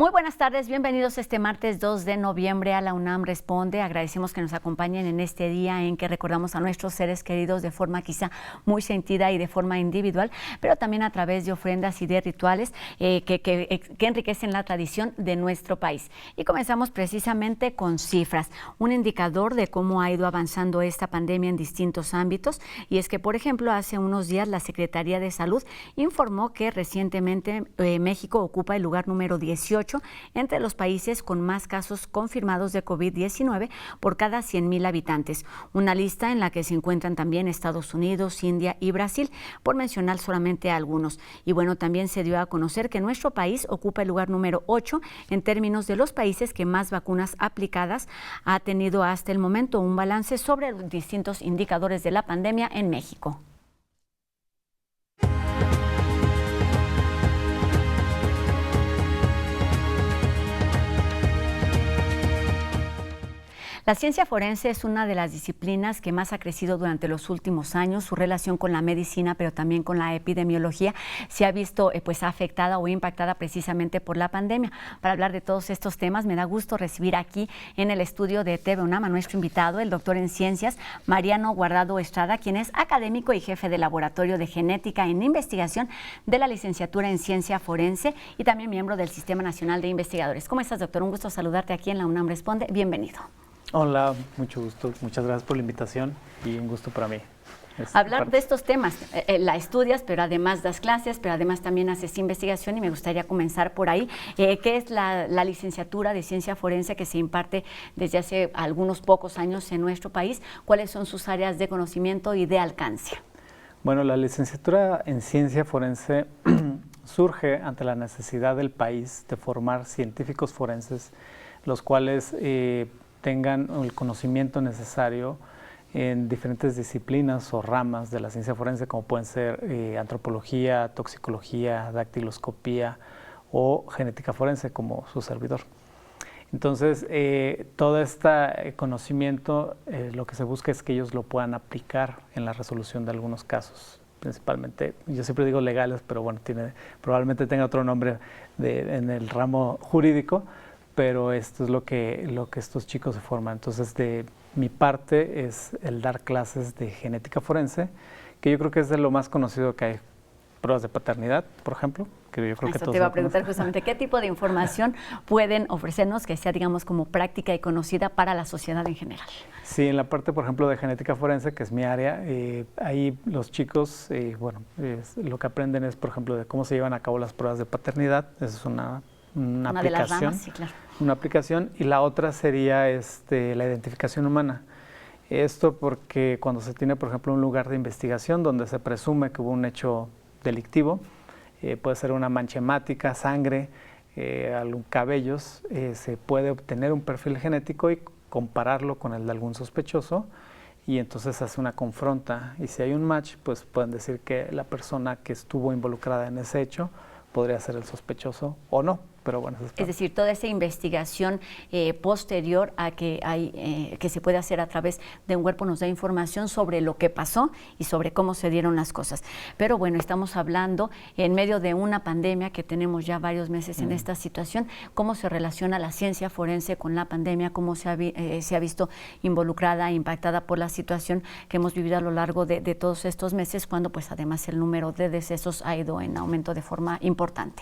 Muy buenas tardes, bienvenidos este martes 2 de noviembre a la UNAM Responde. Agradecemos que nos acompañen en este día en que recordamos a nuestros seres queridos de forma quizá muy sentida y de forma individual, pero también a través de ofrendas y de rituales que enriquecen la tradición de nuestro país. Y comenzamos precisamente con cifras, un indicador de cómo ha ido avanzando esta pandemia en distintos ámbitos. Y es que, por ejemplo, hace unos días la Secretaría de Salud informó que recientemente México ocupa el lugar número 18 entre los países con más casos confirmados de COVID-19 por cada 100,000 habitantes. Una lista en la que se encuentran también Estados Unidos, India y Brasil, por mencionar solamente algunos. Y bueno, también se dio a conocer que nuestro país ocupa el lugar número 8 en términos de los países que más vacunas aplicadas ha tenido hasta el momento. Un balance sobre los distintos indicadores de la pandemia en México. La ciencia forense es una de las disciplinas que más ha crecido durante los últimos años. Su relación con la medicina, pero también con la epidemiología, se ha visto afectada o impactada precisamente por la pandemia. Para hablar de todos estos temas, me da gusto recibir aquí en el estudio de TV UNAM a nuestro invitado, el doctor en ciencias, Mariano Guardado Estrada, quien es académico y jefe del Laboratorio de Genética en Investigación de la Licenciatura en Ciencia Forense y también miembro del Sistema Nacional de Investigadores. ¿Cómo estás, doctor? Un gusto saludarte aquí en la UNAM Responde. Bienvenido. Hola, mucho gusto. Muchas gracias por la invitación y un gusto para mí. Hablar de estos temas, la estudias, pero además das clases, pero además también haces investigación y me gustaría comenzar por ahí. ¿Qué es la licenciatura de Ciencia Forense que se imparte desde hace algunos pocos años en nuestro país? ¿Cuáles son sus áreas de conocimiento y de alcance? Bueno, la licenciatura en Ciencia Forense surge ante la necesidad del país de formar científicos forenses, los cuales tengan el conocimiento necesario en diferentes disciplinas o ramas de la ciencia forense, como pueden ser antropología, toxicología, dactiloscopía o genética forense, como su servidor. Entonces, todo este conocimiento, lo que se busca es que ellos lo puedan aplicar en la resolución de algunos casos, principalmente, yo siempre digo legales, pero bueno, probablemente tenga otro nombre en el ramo jurídico, pero esto es lo que estos chicos se forman. Entonces, de mi parte es el dar clases de genética forense, que yo creo que es de lo más conocido que hay. Pruebas de paternidad, por ejemplo, que yo creo que todos te iba a preguntar justamente, ¿qué tipo de información pueden ofrecernos que sea, digamos, como práctica y conocida para la sociedad en general? Sí, en la parte, por ejemplo, de genética forense, que es mi área, ahí los chicos, lo que aprenden es, por ejemplo, de cómo se llevan a cabo las pruebas de paternidad. Esa es una aplicación, de las ramas, sí, claro. Una aplicación, y la otra sería la identificación humana. Esto porque cuando se tiene, por ejemplo, un lugar de investigación donde se presume que hubo un hecho delictivo, puede ser una mancha hemática, sangre, cabellos, se puede obtener un perfil genético y compararlo con el de algún sospechoso, y entonces se hace una confronta, y si hay un match, pues pueden decir que la persona que estuvo involucrada en ese hecho podría ser el sospechoso o no. Pero bueno, es decir, toda esa investigación posterior a que se puede hacer a través de un cuerpo nos da información sobre lo que pasó y sobre cómo se dieron las cosas. Pero bueno, estamos hablando en medio de una pandemia que tenemos ya varios meses en esta situación. ¿Cómo se relaciona la ciencia forense con la pandemia? ¿Cómo se ha visto involucrada, impactada por la situación que hemos vivido a lo largo de todos estos meses, cuando pues además el número de decesos ha ido en aumento de forma importante?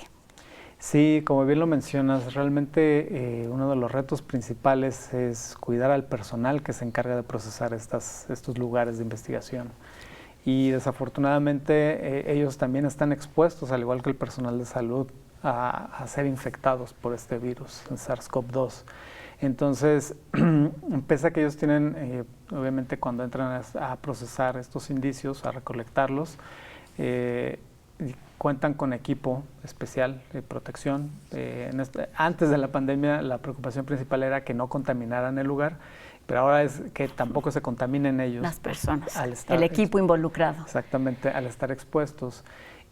Sí, como bien lo mencionas, realmente uno de los retos principales es cuidar al personal que se encarga de procesar estos lugares de investigación. Y desafortunadamente ellos también están expuestos, al igual que el personal de salud, a ser infectados por este virus, el SARS-CoV-2. Entonces, pese a que ellos tienen, obviamente cuando entran a procesar estos indicios, a recolectarlos, cuentan con equipo especial de protección. Antes de la pandemia, la preocupación principal era que no contaminaran el lugar, pero ahora es que tampoco se contaminen ellos. Las personas, el equipo involucrado. Exactamente, al estar expuestos.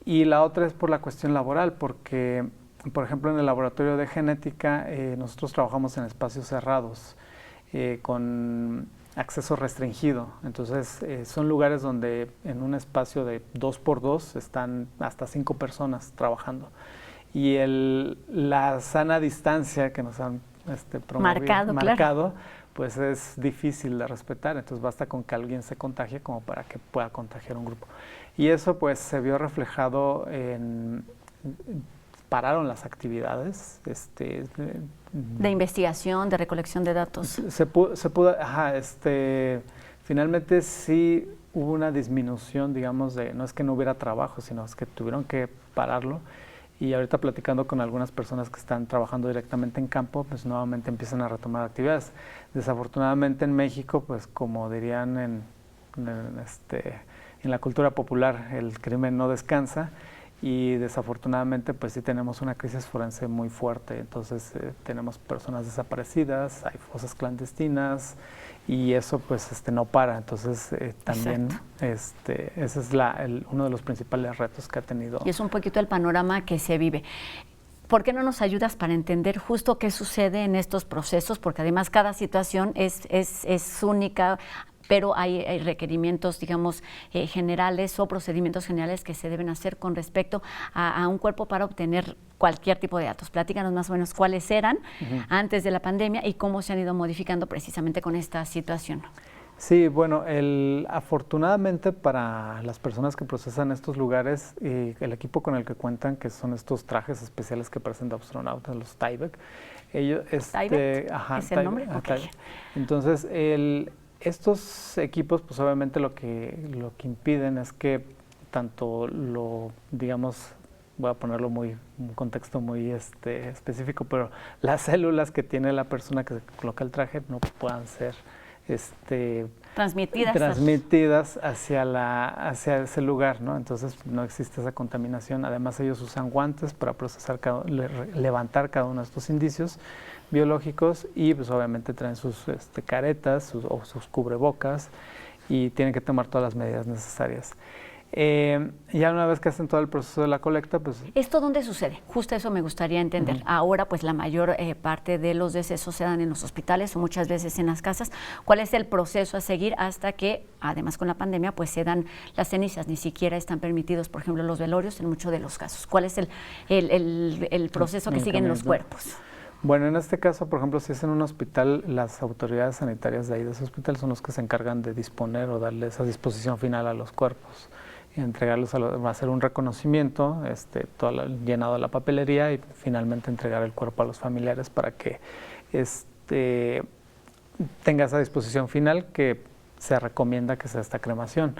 Y la otra es por la cuestión laboral, porque, por ejemplo, en el laboratorio de genética, nosotros trabajamos en espacios cerrados, con acceso restringido. Entonces, son lugares donde en un espacio de 2x2 están hasta 5 personas trabajando. y la sana distancia que nos han marcado, pues es difícil de respetar, entonces basta con que alguien se contagie como para que pueda contagiar un grupo. Y eso pues se vio reflejado pararon las actividades de investigación, de recolección de datos. Finalmente sí hubo una disminución, digamos, no es que no hubiera trabajo, sino es que tuvieron que pararlo. Y ahorita platicando con algunas personas que están trabajando directamente en campo, pues nuevamente empiezan a retomar actividades. Desafortunadamente en México, pues como dirían en la cultura popular, el crimen no descansa y desafortunadamente pues sí tenemos una crisis forense muy fuerte. Entonces tenemos personas desaparecidas, hay fosas clandestinas y eso pues no para. Entonces también ese es uno de los principales retos que ha tenido. Y es un poquito el panorama que se vive. ¿Por qué no nos ayudas para entender justo qué sucede en estos procesos? Porque además cada situación es única, pero hay requerimientos, digamos, generales o procedimientos generales que se deben hacer con respecto a un cuerpo para obtener cualquier tipo de datos. Platícanos más o menos cuáles eran antes de la pandemia y cómo se han ido modificando precisamente con esta situación. Sí, bueno, afortunadamente para las personas que procesan estos lugares, el equipo con el que cuentan, que son estos trajes especiales que parecen de astronautas, los Tyvek, ellos... ¿Tyvek? ¿Es el nombre? Okay. Entonces, estos equipos, pues obviamente lo que impiden es que tanto digamos, voy a ponerlo un contexto muy específico, pero las células que tiene la persona que se coloca el traje no puedan ser transmitidas hacia ese lugar, ¿no? Entonces no existe esa contaminación. Además ellos usan guantes para procesar levantar cada uno de estos indicios biológicos y pues obviamente traen sus caretas o sus cubrebocas y tienen que tomar todas las medidas necesarias. Ya una vez que hacen todo el proceso de la colecta, pues... ¿Esto dónde sucede? Justo eso me gustaría entender. Ahora, pues la mayor parte de los decesos se dan en los hospitales o muchas veces en las casas. ¿Cuál es el proceso a seguir hasta que, además con la pandemia, pues se dan las cenizas? Ni siquiera están permitidos, por ejemplo, los velorios en muchos de los casos. ¿Cuál es el proceso que siguen los cuerpos? Bueno, en este caso, por ejemplo, si es en un hospital, las autoridades sanitarias de ahí de ese hospital son los que se encargan de disponer o darle esa disposición final a los cuerpos. Entregarlos va a hacer un reconocimiento, llenado de la papelería y finalmente entregar el cuerpo a los familiares para que tenga esa disposición final que se recomienda que sea esta cremación.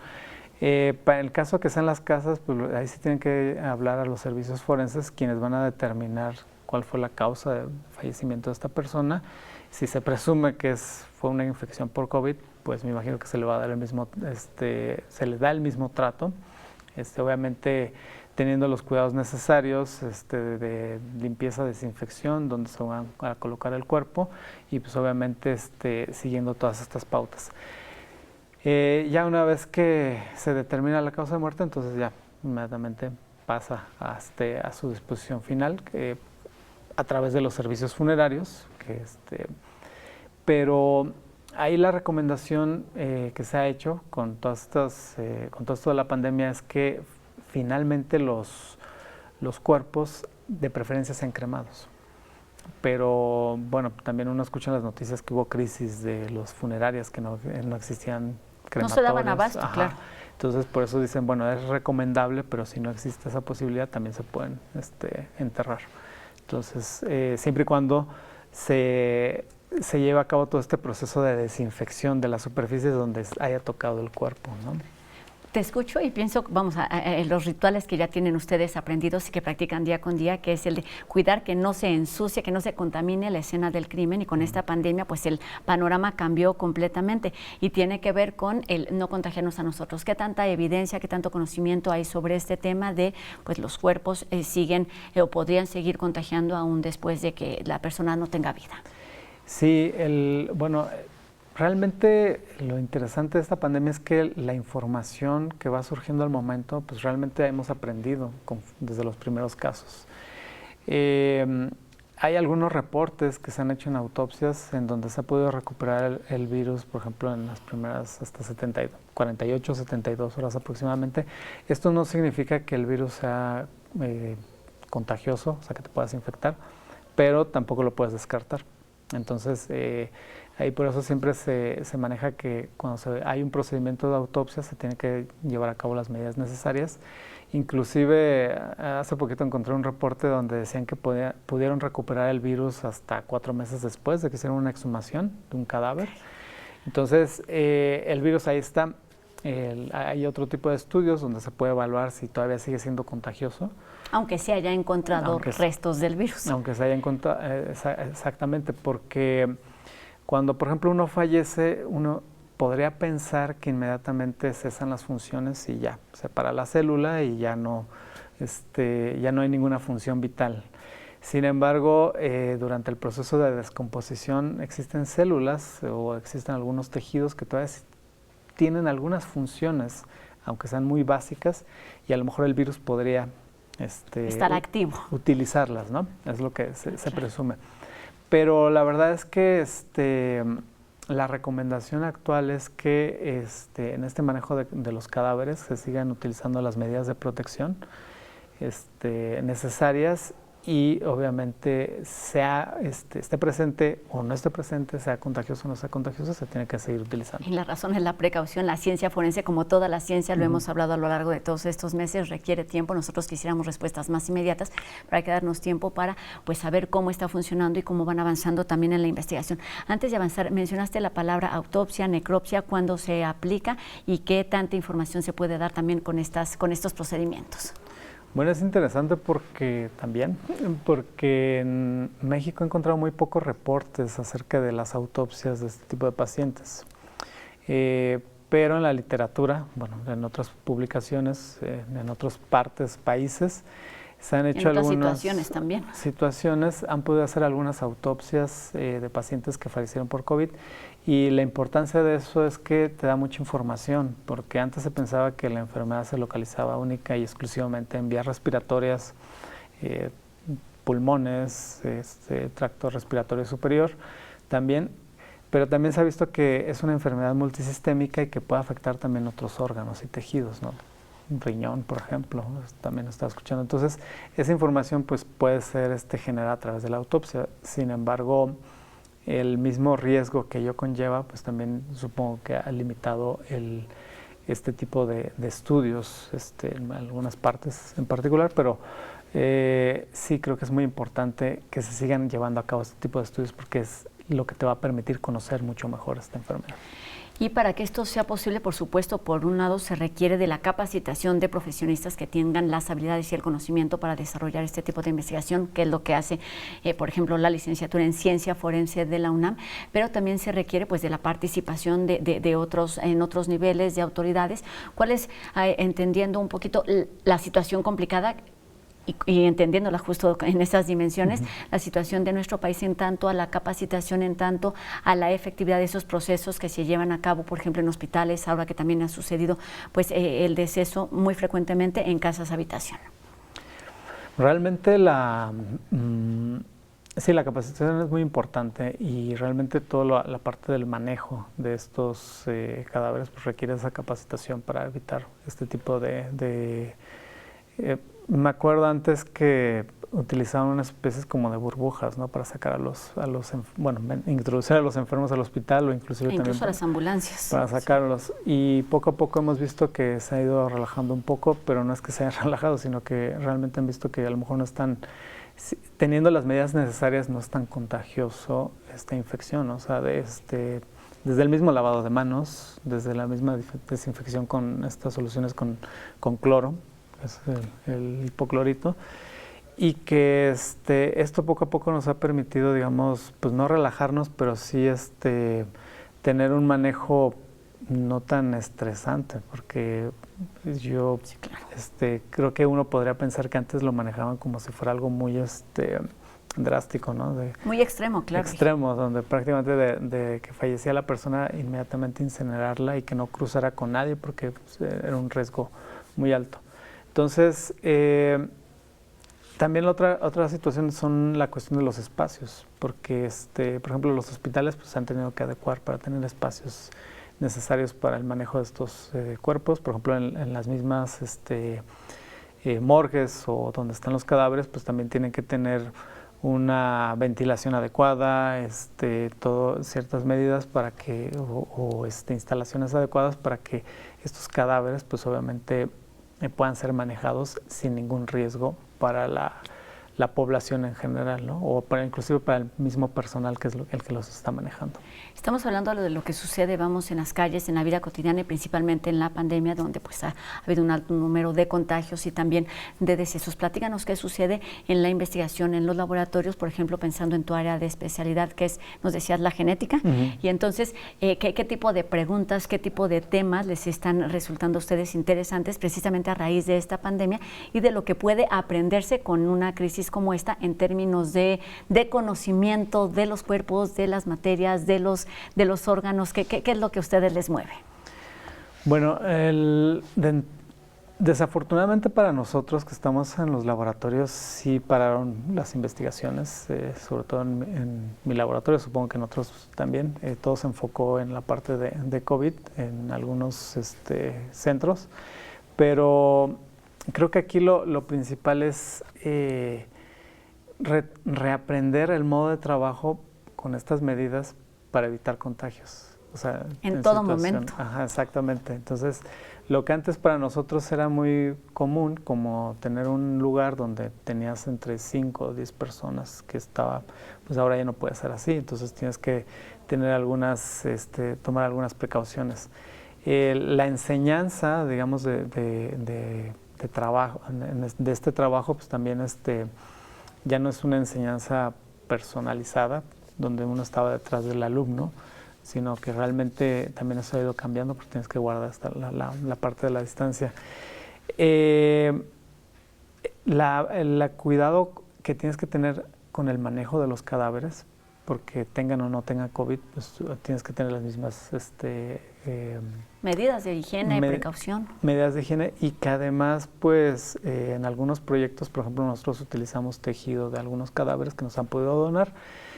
Para el caso que sean las casas, pues ahí sí tienen que hablar a los servicios forenses, quienes van a determinar cuál fue la causa de fallecimiento de esta persona. Si se presume que fue una infección por COVID, pues me imagino que se le va a dar se le da el mismo trato, obviamente teniendo los cuidados necesarios de limpieza, desinfección, donde se van a colocar el cuerpo y pues obviamente siguiendo todas estas pautas. Ya una vez que se determina la causa de muerte, entonces ya inmediatamente pasa a su disposición final a través de los servicios funerarios, pero ahí la recomendación que se ha hecho con todo esto de la pandemia es que finalmente los cuerpos de preferencia sean cremados. Pero bueno, también uno escucha en las noticias que hubo crisis de los funerarias, que no existían crematorios. No se daban abasto, claro. Entonces por eso dicen, bueno, es recomendable, pero si no existe esa posibilidad también se pueden enterrar. Entonces, siempre y cuando se lleva a cabo todo este proceso de desinfección de las superficies donde haya tocado el cuerpo, ¿no? Te escucho y pienso, vamos, a los rituales que ya tienen ustedes aprendidos y que practican día con día, que es el de cuidar que no se ensucie, que no se contamine la escena del crimen, y con esta pandemia pues el panorama cambió completamente y tiene que ver con el no contagiarnos a nosotros. ¿Qué tanta evidencia, qué tanto conocimiento hay sobre este tema de pues los cuerpos siguen o podrían seguir contagiando aún después de que la persona no tenga vida? Sí, bueno, realmente lo interesante de esta pandemia es que la información que va surgiendo al momento, pues realmente hemos aprendido desde los primeros casos. Hay algunos reportes que se han hecho en autopsias en donde se ha podido recuperar el virus, por ejemplo, en las primeras hasta 48, 72 horas aproximadamente. Esto no significa que el virus sea contagioso, o sea, que te puedas infectar, pero tampoco lo puedes descartar. Entonces, ahí por eso siempre se maneja que cuando hay un procedimiento de autopsia se tiene que llevar a cabo las medidas necesarias. Inclusive hace poquito encontré un reporte donde decían que pudieron recuperar el virus hasta 4 meses después de que hicieron una exhumación de un cadáver. Entonces, el virus ahí está. Hay otro tipo de estudios donde se puede evaluar si todavía sigue siendo contagioso. Aunque se haya encontrado restos del virus. Aunque se haya encontrado, exactamente, porque cuando, por ejemplo, uno fallece, uno podría pensar que inmediatamente cesan las funciones y ya, se para la célula y ya no hay ninguna función vital. Sin embargo, durante el proceso de descomposición existen células o existen algunos tejidos que todavía tienen algunas funciones, aunque sean muy básicas, y a lo mejor el virus podría estar activo. Utilizarlas, ¿no? Es lo que se presume. Pero la verdad es que la recomendación actual es que en este manejo de los cadáveres se sigan utilizando las medidas de protección necesarias y obviamente esté presente o no esté presente, sea contagioso o no sea contagioso, se tiene que seguir utilizando. Y la razón es la precaución. La ciencia forense, como toda la ciencia, lo hemos hablado a lo largo de todos estos meses, requiere tiempo. Nosotros quisiéramos respuestas más inmediatas, pero hay que darnos tiempo para saber cómo está funcionando y cómo van avanzando también en la investigación. Antes de avanzar, mencionaste la palabra autopsia, necropsia, cuándo se aplica y qué tanta información se puede dar también con estos procedimientos. Bueno, es interesante porque en México he encontrado muy pocos reportes acerca de las autopsias de este tipo de pacientes. Pero en la literatura, bueno, en otras publicaciones, en otras países, se han hecho algunas situaciones, han podido hacer algunas autopsias de pacientes que fallecieron por COVID. Y la importancia de eso es que te da mucha información, porque antes se pensaba que la enfermedad se localizaba única y exclusivamente en vías respiratorias, pulmones, tracto respiratorio superior también, pero también se ha visto que es una enfermedad multisistémica y que puede afectar también otros órganos y tejidos, ¿no? Un riñón, por ejemplo, también estaba escuchando. Entonces, esa información pues puede ser generada a través de la autopsia. Sin embargo, el mismo riesgo que ello conlleva, pues también supongo que ha limitado este tipo de estudios en algunas partes en particular, pero sí creo que es muy importante que se sigan llevando a cabo este tipo de estudios porque es lo que te va a permitir conocer mucho mejor esta enfermedad. Y para que esto sea posible, por supuesto, por un lado se requiere de la capacitación de profesionistas que tengan las habilidades y el conocimiento para desarrollar este tipo de investigación, que es lo que hace, por ejemplo, la licenciatura en Ciencia Forense de la UNAM, pero también se requiere pues de la participación de otros niveles de autoridades. ¿Cuál es, entendiendo un poquito la situación complicada y entendiéndola justo en esas dimensiones, la situación de nuestro país en tanto a la capacitación, en tanto a la efectividad de esos procesos que se llevan a cabo, por ejemplo, en hospitales, ahora que también ha sucedido pues el deceso muy frecuentemente en casas habitación? Realmente sí, la capacitación es muy importante y realmente toda la parte del manejo de estos cadáveres pues requiere esa capacitación para evitar este tipo me acuerdo antes que utilizaban unas especies como de burbujas, ¿no? Para sacar introducir a los enfermos al hospital o incluso también a las ambulancias. Para sacarlos. Y poco a poco hemos visto que se ha ido relajando un poco, pero no es que se haya relajado, sino que realmente han visto que a lo mejor no están, teniendo las medidas necesarias, no es tan contagioso esta infección, o sea, desde el mismo lavado de manos, desde la misma desinfección con estas soluciones con cloro, es el hipoclorito, y que esto poco a poco nos ha permitido, digamos, pues no relajarnos, pero sí tener un manejo no tan estresante, porque yo sí, claro. Creo que uno podría pensar que antes lo manejaban como si fuera algo muy drástico, ¿no? Muy extremo, claro. Extremo, donde prácticamente de que fallecía la persona, inmediatamente incinerarla y que no cruzara con nadie porque pues, era un riesgo muy alto. Entonces, también otra situación son la cuestión de los espacios, porque por ejemplo los hospitales pues, se han tenido que adecuar para tener espacios necesarios para el manejo de estos cuerpos. Por ejemplo, en las mismas morgues o donde están los cadáveres, pues también tienen que tener una ventilación adecuada, ciertas medidas para que, instalaciones adecuadas para que estos cadáveres, pues obviamente puedan ser manejados sin ningún riesgo para la población en general, ¿no? O inclusive para el mismo personal que es el que los está manejando. Estamos hablando de lo que sucede, vamos, en las calles, en la vida cotidiana y principalmente en la pandemia, donde pues ha habido un alto número de contagios y también de decesos. Platícanos qué sucede en la investigación, en los laboratorios, por ejemplo, pensando en tu área de especialidad, que es, nos decías, la genética. Y entonces, ¿qué tipo de preguntas, qué tipo de temas les están resultando a ustedes interesantes precisamente a raíz de esta pandemia y de lo que puede aprenderse con una crisis como esta en términos de conocimiento de los cuerpos, de las materias, de los órganos? ¿Qué es lo que a ustedes les mueve? Bueno, desafortunadamente para nosotros que estamos en los laboratorios sí pararon las investigaciones, sobre todo en mi laboratorio, supongo que en otros también. Todo se enfocó en la parte de COVID en algunos centros, pero creo que aquí lo principal es reaprender el modo de trabajo con estas medidas para evitar contagios. O sea, en todo momento. Ajá, exactamente. Entonces, lo que antes para nosotros era muy común, como tener un lugar donde tenías entre 5 o 10 personas que estaba, pues ahora ya no puede ser así. Entonces tienes que tener tomar algunas precauciones. La enseñanza, digamos, de trabajo, de este trabajo, pues también ya no es una enseñanza personalizada, donde uno estaba detrás del alumno, sino que realmente también eso ha ido cambiando porque tienes que guardar hasta la parte de la distancia. El cuidado que tienes que tener con el manejo de los cadáveres, porque tengan o no tengan COVID, pues tienes que tener las mismas medidas de higiene y precaución. Medidas de higiene, y que además, pues, en algunos proyectos, por ejemplo, nosotros utilizamos tejido de algunos cadáveres que nos han podido donar.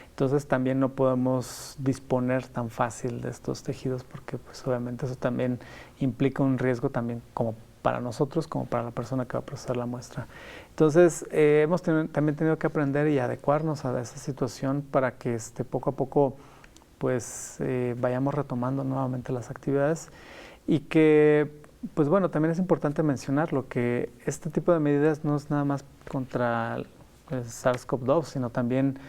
Entonces también no podemos disponer tan fácil de estos tejidos porque pues obviamente eso también implica un riesgo también como para nosotros como para la persona que va a procesar la muestra. Entonces hemos también tenido que aprender y adecuarnos a esa situación para que poco a poco pues vayamos retomando nuevamente las actividades y que pues bueno, también es importante mencionarlo que este tipo de medidas no es nada más contra el SARS-CoV-2, sino también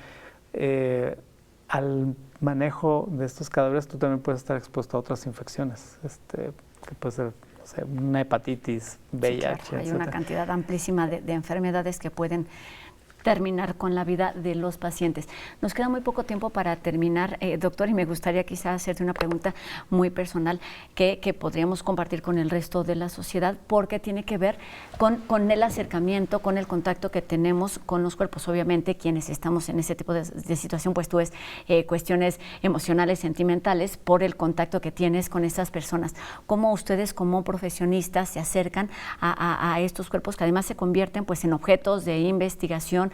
al manejo de estos cadáveres tú también puedes estar expuesto a otras infecciones, que puede ser, no sé, una hepatitis, VIH, sí, claro, hay etc. una cantidad amplísima de enfermedades que pueden terminar con la vida de los pacientes. Nos queda muy poco tiempo para terminar, doctor, y me gustaría quizás hacerte una pregunta muy personal que podríamos compartir con el resto de la sociedad, porque tiene que ver con el acercamiento, con el contacto que tenemos con los cuerpos. Obviamente, quienes estamos en ese tipo de situación, pues tú ves cuestiones emocionales, sentimentales, por el contacto que tienes con estas personas. ¿Cómo ustedes como profesionistas se acercan a estos cuerpos que además se convierten pues en objetos de investigación?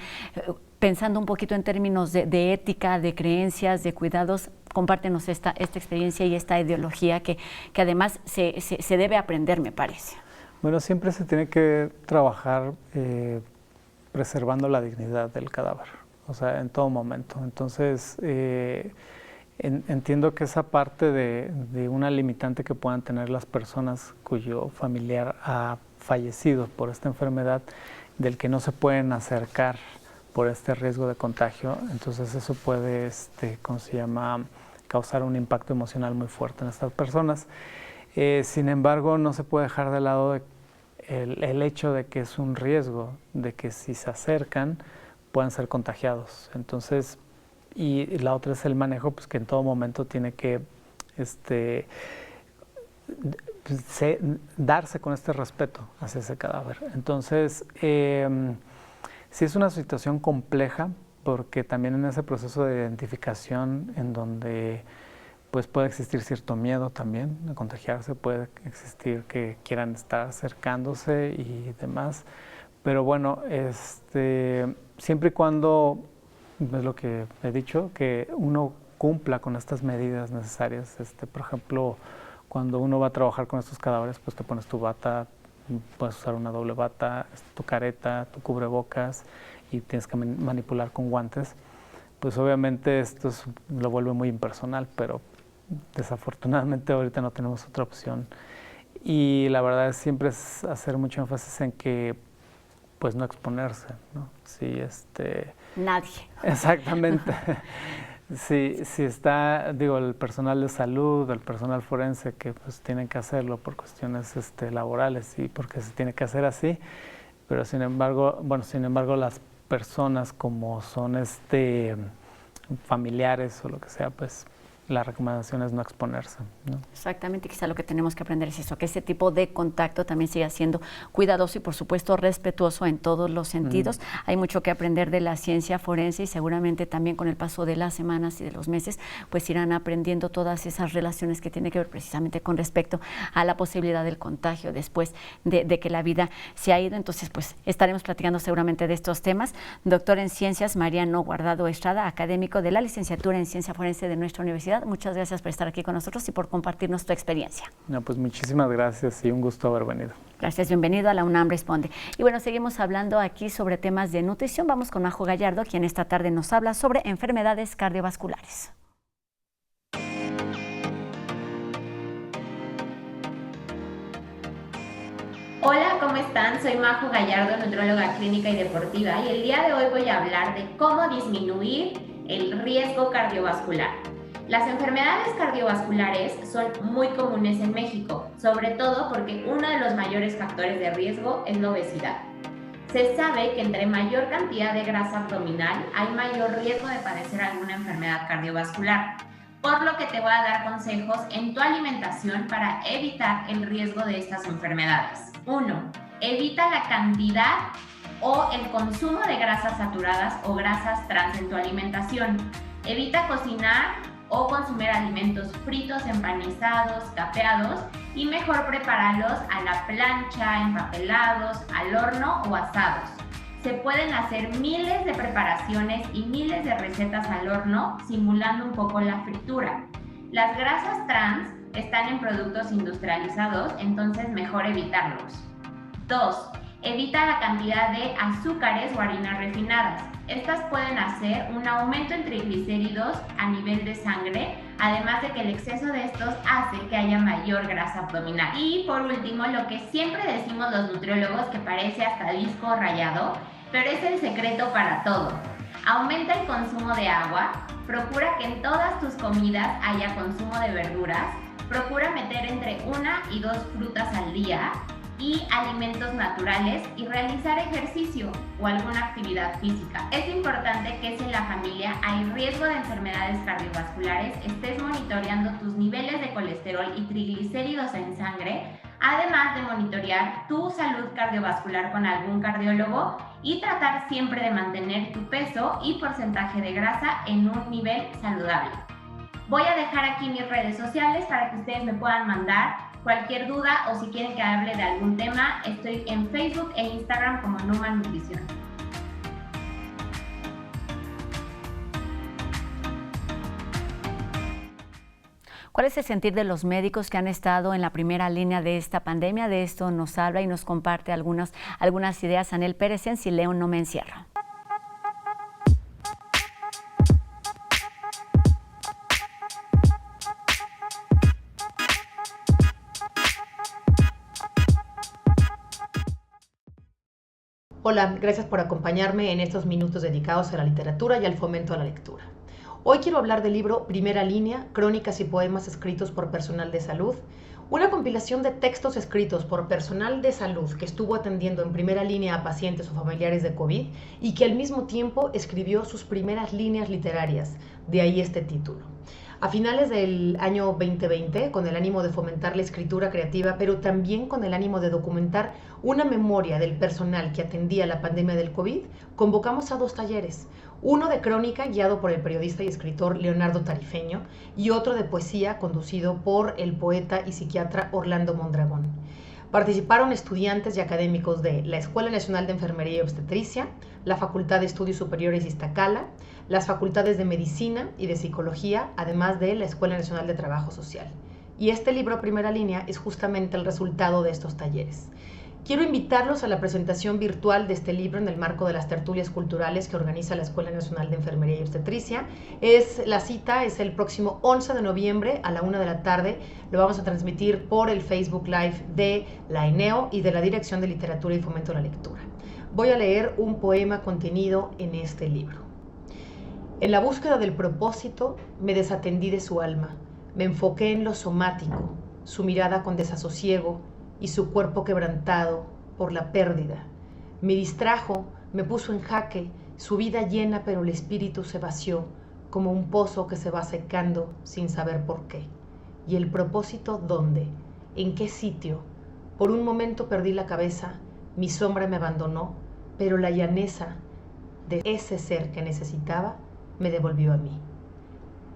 Pensando un poquito en términos de ética, de creencias, de cuidados, compártenos esta experiencia y esta ideología que además se debe aprender, me parece. Bueno, siempre se tiene que trabajar preservando la dignidad del cadáver, o sea, en todo momento. Entonces, entiendo que esa parte de una limitante que puedan tener las personas cuyo familiar ha fallecido por esta enfermedad, del que no se pueden acercar por este riesgo de contagio, entonces eso puede, ¿cómo se llama?, causar un impacto emocional muy fuerte en estas personas. Sin embargo, no se puede dejar de lado el hecho de que es un riesgo, de que si se acercan puedan ser contagiados. Entonces, y la otra es el manejo, pues que en todo momento tiene que darse con este respeto hacia ese cadáver. Entonces, sí es una situación compleja, porque también en ese proceso de identificación en donde pues puede existir cierto miedo también de contagiarse, puede existir que quieran estar acercándose y demás, pero bueno, siempre y cuando, es lo que he dicho, que uno cumpla con estas medidas necesarias, por ejemplo, cuando uno va a trabajar con estos cadáveres, pues te pones tu bata, puedes usar una doble bata, tu careta, tu cubrebocas y tienes que manipular con guantes, pues obviamente esto lo vuelve muy impersonal, pero desafortunadamente ahorita no tenemos otra opción. Y la verdad siempre es hacer mucho énfasis en que pues no exponerse, ¿no? Sí, Nadie. Exactamente. Si está, digo, el personal de salud, el personal forense que pues tienen que hacerlo por cuestiones laborales y porque se tiene que hacer así, pero sin embargo las personas como son familiares o lo que sea, pues la recomendación es no exponerse, ¿no? Exactamente, quizá lo que tenemos que aprender es eso, que ese tipo de contacto también siga siendo cuidadoso y por supuesto respetuoso en todos los sentidos. Hay mucho que aprender de la ciencia forense y seguramente también con el paso de las semanas y de los meses pues irán aprendiendo todas esas relaciones que tienen que ver precisamente con respecto a la posibilidad del contagio después de que la vida se ha ido. Entonces pues estaremos platicando seguramente de estos temas. Doctor en Ciencias Mariano Guardado Estrada, académico de la licenciatura en Ciencia Forense de nuestra universidad. Muchas gracias por estar aquí con nosotros y por compartirnos tu experiencia. No, pues muchísimas gracias y un gusto haber venido. Gracias, bienvenido a la UNAM Responde. Y bueno, seguimos hablando aquí sobre temas de nutrición. Vamos con Majo Gallardo, quien esta tarde nos habla sobre enfermedades cardiovasculares. Hola, ¿cómo están? Soy Majo Gallardo, nutrióloga clínica y deportiva, y el día de hoy voy a hablar de cómo disminuir el riesgo cardiovascular. Las enfermedades cardiovasculares son muy comunes en México, sobre todo porque uno de los mayores factores de riesgo es la obesidad. Se sabe que entre mayor cantidad de grasa abdominal hay mayor riesgo de padecer alguna enfermedad cardiovascular, por lo que te voy a dar consejos en tu alimentación para evitar el riesgo de estas enfermedades. 1. Evita la cantidad o el consumo de grasas saturadas o grasas trans en tu alimentación. Evita cocinar o consumir alimentos fritos, empanizados, capeados y mejor prepararlos a la plancha, empapelados, al horno o asados. Se pueden hacer miles de preparaciones y miles de recetas al horno simulando un poco la fritura. Las grasas trans están en productos industrializados, entonces mejor evitarlos. 2. Evita la cantidad de azúcares o harinas refinadas. Estas pueden hacer un aumento en triglicéridos a nivel de sangre, además de que el exceso de estos hace que haya mayor grasa abdominal. Y por último, lo que siempre decimos los nutriólogos, que parece hasta disco rayado, pero es el secreto para todo. Aumenta el consumo de agua, procura que en todas tus comidas haya consumo de verduras, procura meter entre 1 y 2 frutas al día, y alimentos naturales y realizar ejercicio o alguna actividad física. Es importante que si en la familia hay riesgo de enfermedades cardiovasculares, estés monitoreando tus niveles de colesterol y triglicéridos en sangre, además de monitorear tu salud cardiovascular con algún cardiólogo y tratar siempre de mantener tu peso y porcentaje de grasa en un nivel saludable. Voy a dejar aquí mis redes sociales para que ustedes me puedan mandar cualquier duda o si quieren que hable de algún tema. Estoy en Facebook e Instagram como Numa Nutrición. ¿Cuál es el sentir de los médicos que han estado en la primera línea de esta pandemia? De esto nos habla y nos comparte algunas ideas Anel Pérez en Si Leo No Me Encierro. Hola, gracias por acompañarme en estos minutos dedicados a la literatura y al fomento a la lectura. Hoy quiero hablar del libro Primera Línea, Crónicas y Poemas escritos por personal de salud, una compilación de textos escritos por personal de salud que estuvo atendiendo en primera línea a pacientes o familiares de COVID y que al mismo tiempo escribió sus primeras líneas literarias, de ahí este título. A finales del año 2020, con el ánimo de fomentar la escritura creativa, pero también con el ánimo de documentar una memoria del personal que atendía la pandemia del COVID, convocamos a 2 talleres, uno de crónica guiado por el periodista y escritor Leonardo Tarifeño y otro de poesía conducido por el poeta y psiquiatra Orlando Mondragón. Participaron estudiantes y académicos de la Escuela Nacional de Enfermería y Obstetricia, la Facultad de Estudios Superiores Iztacala, las facultades de Medicina y de Psicología, además de la Escuela Nacional de Trabajo Social. Y este libro, Primera Línea, es justamente el resultado de estos talleres. Quiero invitarlos a la presentación virtual de este libro en el marco de las tertulias culturales que organiza la Escuela Nacional de Enfermería y Obstetricia. La cita es el próximo 11 de noviembre a la 1 de la tarde. Lo vamos a transmitir por el Facebook Live de la ENEO y de la Dirección de Literatura y Fomento a la Lectura. Voy a leer un poema contenido en este libro. En la búsqueda del propósito me desatendí de su alma, me enfoqué en lo somático, su mirada con desasosiego y su cuerpo quebrantado por la pérdida. Me distrajo, me puso en jaque, su vida llena pero el espíritu se vació, como un pozo que se va secando sin saber por qué. ¿Y el propósito dónde? ¿En qué sitio? Por un momento perdí la cabeza, mi sombra me abandonó, pero la llaneza de ese ser que necesitaba me devolvió a mí.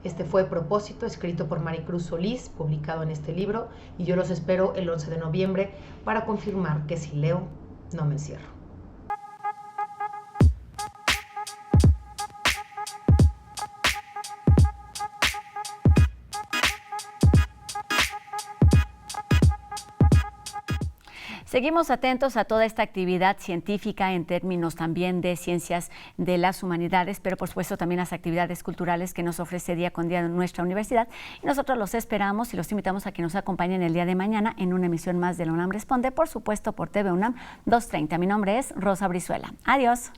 Este fue Propósito, escrito por Maricruz Solís, publicado en este libro, y yo los espero el 11 de noviembre para confirmar que si leo, no me encierro. Seguimos atentos a toda esta actividad científica en términos también de ciencias de las humanidades, pero por supuesto también las actividades culturales que nos ofrece día con día nuestra universidad. Y nosotros los esperamos y los invitamos a que nos acompañen el día de mañana en una emisión más de La UNAM Responde, por supuesto por TV UNAM 230. Mi nombre es Rosa Brizuela. Adiós.